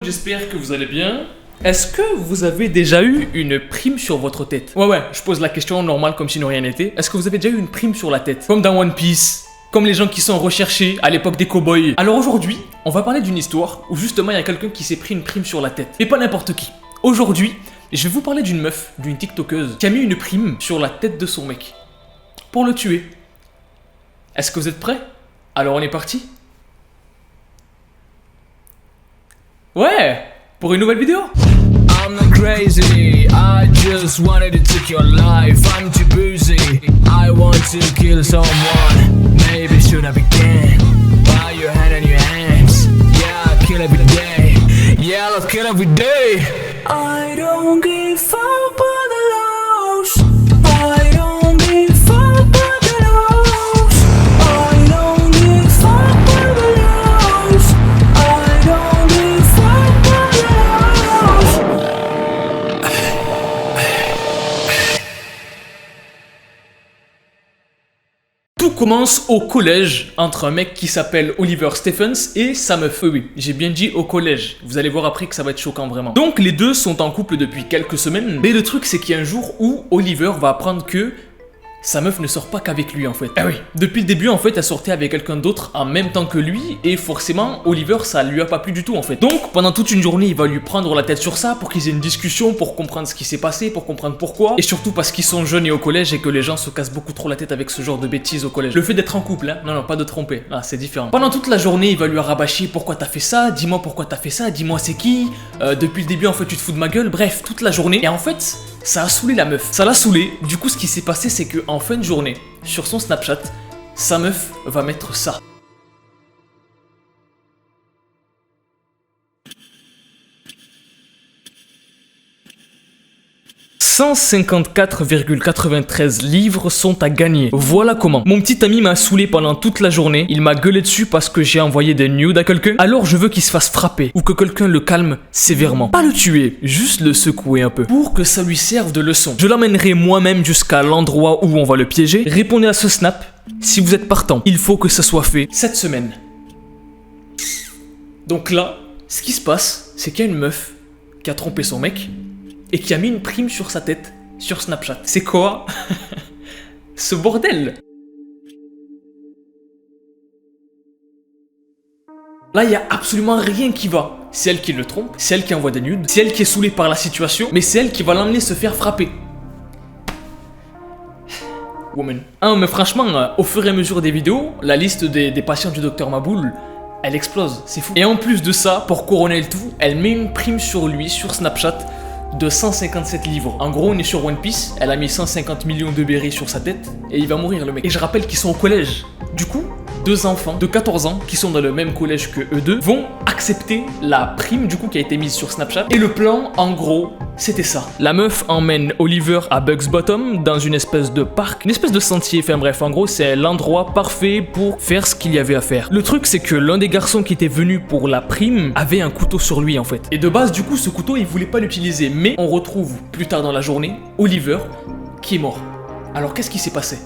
J'espère que vous allez bien. Est-ce que vous avez déjà eu une prime sur votre tête? Ouais, je pose la question normale comme si de rien n'était. Est-ce que vous avez déjà eu une prime sur la tête? Comme dans One Piece, comme les gens qui sont recherchés à l'époque des cowboys. Alors aujourd'hui, on va parler d'une histoire où justement il y a quelqu'un qui s'est pris une prime sur la tête. Et pas n'importe qui. Aujourd'hui, je vais vous parler d'une meuf, d'une tiktokeuse, qui a mis une prime sur la tête de son mec. Pour le tuer. Est-ce que vous êtes prêts? Alors on est parti? Ouais, pour une nouvelle vidéo. I'm not crazy, I just wanted to take your life. I'm too boozy, I want to kill someone. Maybe should I begin? While your hand in your hands. Yeah, I kill every day. Yeah, let's kill every day. I don't give a fuck about the loss. I don't give a fuck about the loss. I don't give a fuck about the loss. I don't give a fuck about the loss. Tout commence au collège entre un mec qui s'appelle Oliver Stephens et sa meuf. Oui, j'ai bien dit au collège. Vous allez voir après que ça va être choquant vraiment. Donc les deux sont en couple depuis quelques semaines. Mais le truc c'est qu'il y a un jour où Oliver va apprendre que sa meuf ne sort pas qu'avec lui en fait. Ah oui, depuis le début en fait elle sortait avec quelqu'un d'autre en même temps que lui et forcément Oliver ça lui a pas plu du tout en fait. Donc pendant toute une journée il va lui prendre la tête sur ça pour qu'ils aient une discussion, pour comprendre ce qui s'est passé, pour comprendre pourquoi. Et surtout parce qu'ils sont jeunes et au collège et que les gens se cassent beaucoup trop la tête avec ce genre de bêtises au collège. Le fait d'être en couple, hein, non pas de tromper, là c'est différent. Pendant toute la journée il va lui rabâcher pourquoi t'as fait ça, dis-moi pourquoi t'as fait ça, dis-moi c'est qui, depuis le début en fait tu te fous de ma gueule, bref toute la journée. Et en fait ça a saoulé la meuf. Ça l'a saoulé. Du coup, ce qui s'est passé, c'est que en fin de journée, sur son Snapchat, sa meuf va mettre ça. « 154,93 livres sont à gagner. Voilà comment. Mon petit ami m'a saoulé pendant toute la journée. Il m'a gueulé dessus parce que j'ai envoyé des nudes à quelqu'un. Alors je veux qu'il se fasse frapper ou que quelqu'un le calme sévèrement. Pas le tuer, juste le secouer un peu. Pour que ça lui serve de leçon. Je l'emmènerai moi-même jusqu'à l'endroit où on va le piéger. Répondez à ce snap. Si vous êtes partant, il faut que ça soit fait cette semaine. » Donc là, ce qui se passe, c'est qu'il y a une meuf qui a trompé son mec et qui a mis une prime sur sa tête sur Snapchat. C'est quoi ce bordel? Là, il y a absolument rien qui va. C'est elle qui le trompe, c'est elle qui envoie des nudes, c'est elle qui est saoulée par la situation, mais c'est elle qui va l'emmener se faire frapper. Woman. Ah, mais franchement, au fur et à mesure des vidéos, la liste des patients du docteur Maboul, elle explose, c'est fou. Et en plus de ça, pour couronner le tout, elle met une prime sur lui, sur Snapchat, de 157 livres. En gros, on est sur One Piece, elle a mis 150 millions de berries sur sa tête, et il va mourir le mec. Et je rappelle qu'ils sont au collège. Du coup, deux enfants de 14 ans, qui sont dans le même collège que eux deux, vont accepter la prime du coup qui a été mise sur Snapchat. Et le plan, en gros, c'était ça. La meuf emmène Oliver à Bugs Bottom, dans une espèce de parc, une espèce de sentier, enfin bref, en gros, c'est l'endroit parfait pour faire ce qu'il y avait à faire. Le truc, c'est que l'un des garçons qui était venu pour la prime avait un couteau sur lui en fait. Et de base, du coup, ce couteau, il voulait pas l'utiliser. Mais on retrouve plus tard dans la journée Oliver qui est mort. Alors qu'est-ce qui s'est passé?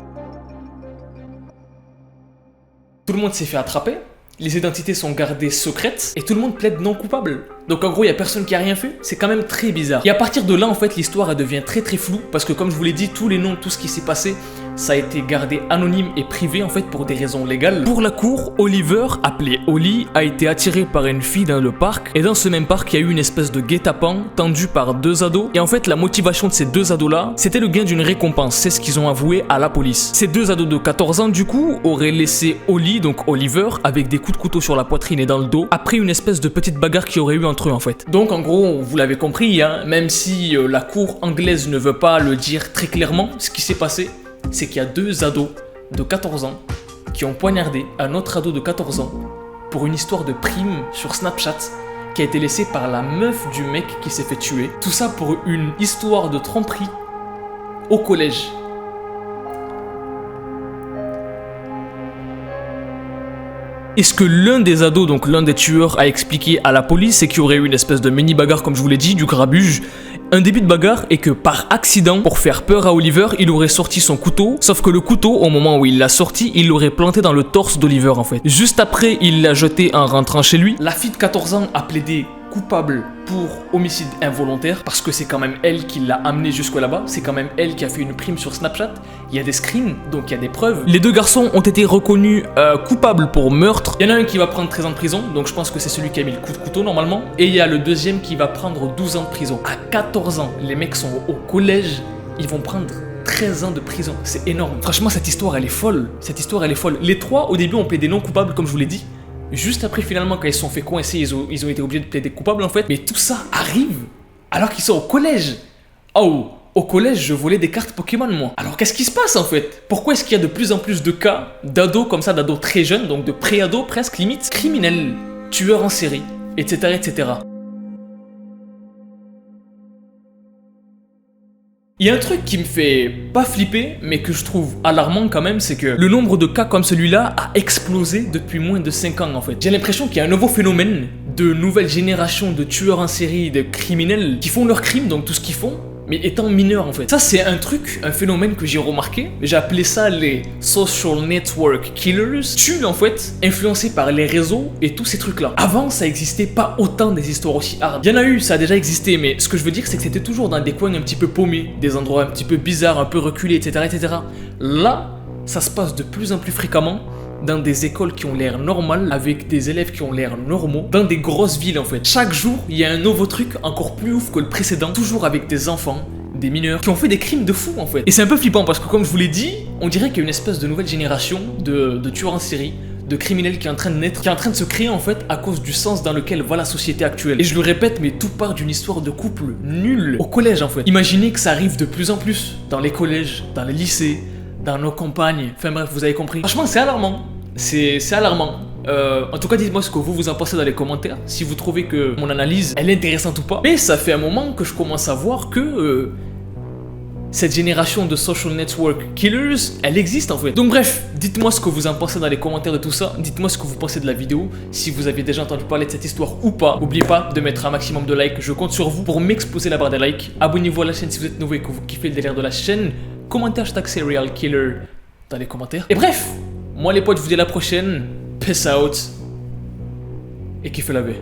Tout le monde s'est fait attraper, les identités sont gardées secrètes et tout le monde plaide non coupable. Donc en gros, il y a personne qui a rien fait, c'est quand même très bizarre. Et à partir de là, en fait, l'histoire elle devient très floue parce que comme je vous l'ai dit, tous les noms, tout ce qui s'est passé, ça a été gardé anonyme et privé en fait pour des raisons légales. Pour la cour, Oliver, appelé Oli, a été attiré par une fille dans le parc et dans ce même parc, il y a eu une espèce de guet-apens tendu par deux ados. Et en fait, la motivation de ces deux ados-là, c'était le gain d'une récompense, c'est ce qu'ils ont avoué à la police. Ces deux ados de 14 ans, du coup, auraient laissé Oli, donc Oliver, avec des coups de couteau sur la poitrine et dans le dos, après une espèce de petite bagarre qui aurait eu entre eux en fait. Donc en gros, vous l'avez compris, hein, même si la cour anglaise ne veut pas le dire très clairement, ce qui s'est passé, c'est qu'il y a deux ados de 14 ans qui ont poignardé un autre ado de 14 ans pour une histoire de prime sur Snapchat qui a été laissée par la meuf du mec qui s'est fait tuer. Tout ça pour une histoire de tromperie au collège. Et ce que l'un des ados, donc l'un des tueurs, a expliqué à la police, c'est qu'il y aurait eu une espèce de mini bagarre, comme je vous l'ai dit, du grabuge, un début de bagarre, et que par accident, pour faire peur à Oliver, il aurait sorti son couteau, sauf que le couteau, au moment où il l'a sorti, il l'aurait planté dans le torse d'Oliver en fait. Juste après, il l'a jeté en rentrant chez lui. La fille de 14 ans a plaidé coupable pour homicide involontaire, parce que c'est quand même elle qui l'a amené jusque là-bas, c'est quand même elle qui a fait une prime sur Snapchat, il y a des screens, donc il y a des preuves. Les 2 garçons ont été reconnus coupables pour meurtre. Il y en a un qui va prendre 13 ans de prison, donc je pense que c'est celui qui a mis le coup de couteau normalement, et il y a le deuxième qui va prendre 12 ans de prison. À 14 ans, les mecs sont au collège, ils vont prendre 13 ans de prison, c'est énorme. Franchement, cette histoire, elle est folle. Cette histoire, elle est folle. Les 3, au début, ont plaidé non coupables, comme je vous l'ai dit. Juste après, finalement, quand ils se sont fait coincer, ils ont été obligés de plaider coupables, en fait. Mais tout ça arrive alors qu'ils sont au collège. Oh, au collège, je volais des cartes Pokémon, moi. Alors, qu'est-ce qui se passe, en fait? Pourquoi est-ce qu'il y a de plus en plus de cas d'ados comme ça, d'ados très jeunes, donc de pré-ados presque, limite, criminels, tueurs en série, etc., etc. Il y a un truc qui me fait pas flipper, mais que je trouve alarmant quand même, c'est que le nombre de cas comme celui-là a explosé depuis moins de 5 ans en fait. J'ai l'impression qu'il y a un nouveau phénomène de nouvelle génération de tueurs en série, de criminels qui font leurs crimes, donc tout ce qu'ils font, mais étant mineurs en fait. Ça c'est un truc, un phénomène que j'ai remarqué, j'ai appelé ça les social network killers, tuent en fait, influencés par les réseaux et tous ces trucs là. Avant ça existait pas autant des histoires aussi hard. Il y en a eu, ça a déjà existé, mais ce que je veux dire c'est que c'était toujours dans des coins un petit peu paumés, des endroits un petit peu bizarres, un peu reculés, etc., etc. Là, ça se passe de plus en plus fréquemment dans des écoles qui ont l'air normales, avec des élèves qui ont l'air normaux, dans des grosses villes en fait. Chaque jour, il y a un nouveau truc encore plus ouf que le précédent, toujours avec des enfants, des mineurs, qui ont fait des crimes de fou en fait. Et c'est un peu flippant parce que comme je vous l'ai dit, on dirait qu'il y a une espèce de nouvelle génération de tueurs en série, de criminels qui est en train de naître, qui est en train de se créer en fait à cause du sens dans lequel va la société actuelle. Et je le répète, mais tout part d'une histoire de couple nulle au collège en fait. Imaginez que ça arrive de plus en plus dans les collèges, dans les lycées, dans nos campagnes, enfin bref, vous avez compris. Franchement, c'est alarmant. C'est alarmant. En tout cas, dites-moi ce que vous en pensez dans les commentaires, si vous trouvez que mon analyse, elle est intéressante ou pas. Mais ça fait un moment que je commence à voir que cette génération de social network killers, elle existe en fait. Donc bref, dites-moi ce que vous en pensez dans les commentaires de tout ça. Dites-moi ce que vous pensez de la vidéo, si vous avez déjà entendu parler de cette histoire ou pas. N'oubliez pas de mettre un maximum de likes, je compte sur vous pour m'exploser la barre des likes. Abonnez-vous à la chaîne si vous êtes nouveau et que vous kiffez le délire de la chaîne. Commentez hashtag serial killer dans les commentaires. Et bref, moi les potes, je vous dis à la prochaine. Peace out. Et kiffez la vie.